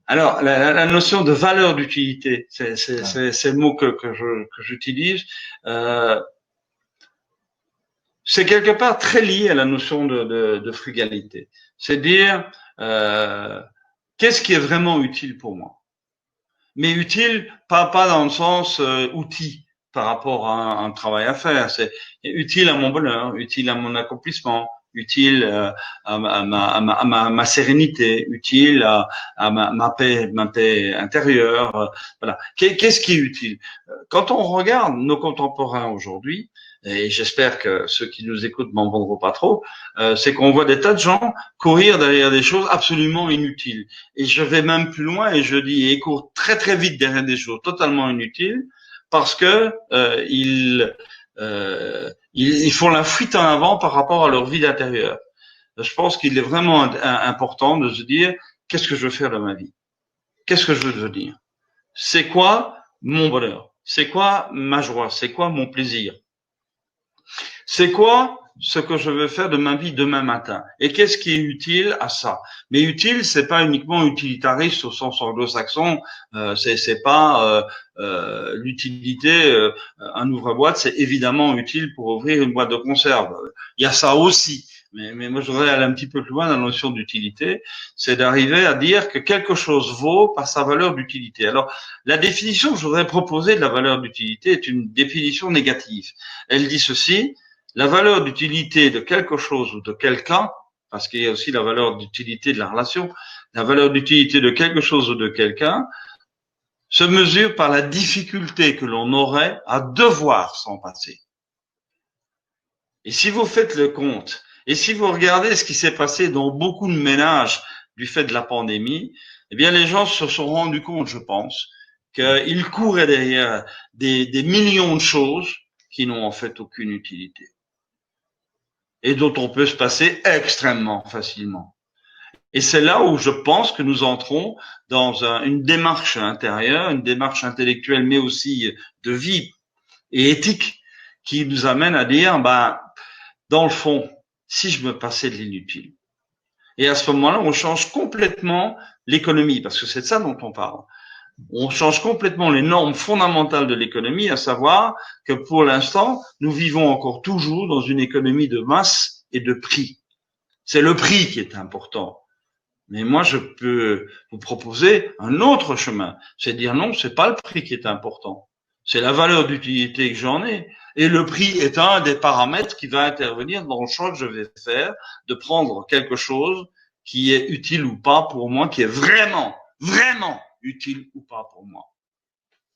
Alors, la notion de valeur d'utilité, Ouais. c'est le mot que j'utilise. Euh, c'est quelque part très lié à la notion de frugalité. C'est dire qu'est-ce qui est vraiment utile pour moi. Mais utile, pas dans le sens outil par rapport à un travail à faire. C'est utile à mon bonheur, utile à mon accomplissement, utile à ma sérénité, utile à ma paix intérieure. Voilà. Qu'est-ce qui est utile? Quand on regarde nos contemporains aujourd'hui, et j'espère que ceux qui nous écoutent m'en vendront pas trop, c'est qu'on voit des tas de gens courir derrière des choses absolument inutiles. Et je vais même plus loin et je dis, ils courent très très vite derrière des choses totalement inutiles parce que ils font la fuite en avant par rapport à leur vie d'intérieur. Je pense qu'il est vraiment important de se dire, qu'est-ce que je veux faire de ma vie? Qu'est-ce que je veux devenir? C'est quoi mon bonheur? C'est quoi ma joie? C'est quoi mon plaisir? C'est quoi ce que je veux faire de ma vie demain matin? Et qu'est-ce qui est utile à ça? Mais utile, c'est pas uniquement utilitariste au sens anglo-saxon. C'est pas l'utilité. Un ouvre-boîte, c'est évidemment utile pour ouvrir une boîte de conserve. Il y a ça aussi. Mais moi, je voudrais aller un petit peu plus loin dans la notion d'utilité. C'est d'arriver à dire que quelque chose vaut par sa valeur d'utilité. Alors, la définition que je voudrais proposer de la valeur d'utilité est une définition négative. Elle dit ceci: la valeur d'utilité de quelque chose ou de quelqu'un, parce qu'il y a aussi la valeur d'utilité de la relation, la valeur d'utilité de quelque chose ou de quelqu'un se mesure par la difficulté que l'on aurait à devoir s'en passer. Et si vous faites le compte, et si vous regardez ce qui s'est passé dans beaucoup de ménages du fait de la pandémie, eh bien les gens se sont rendus compte, je pense, qu'ils couraient derrière des millions de choses qui n'ont en fait aucune utilité et dont on peut se passer extrêmement facilement. Et c'est là où je pense que nous entrons dans une démarche intérieure, une démarche intellectuelle, mais aussi de vie et éthique, qui nous amène à dire, dans le fond, si je me passais de l'inutile. Et à ce moment-là, on change complètement l'économie, parce que c'est de ça dont on parle. On change complètement les normes fondamentales de l'économie, à savoir que pour l'instant, nous vivons encore toujours dans une économie de masse et de prix. C'est le prix qui est important. Mais moi, je peux vous proposer un autre chemin. C'est dire non, c'est pas le prix qui est important. C'est la valeur d'utilité que j'en ai. Et le prix est un des paramètres qui va intervenir dans le choix que je vais faire de prendre quelque chose qui est utile ou pas pour moi, qui est vraiment, vraiment utile ou pas pour moi.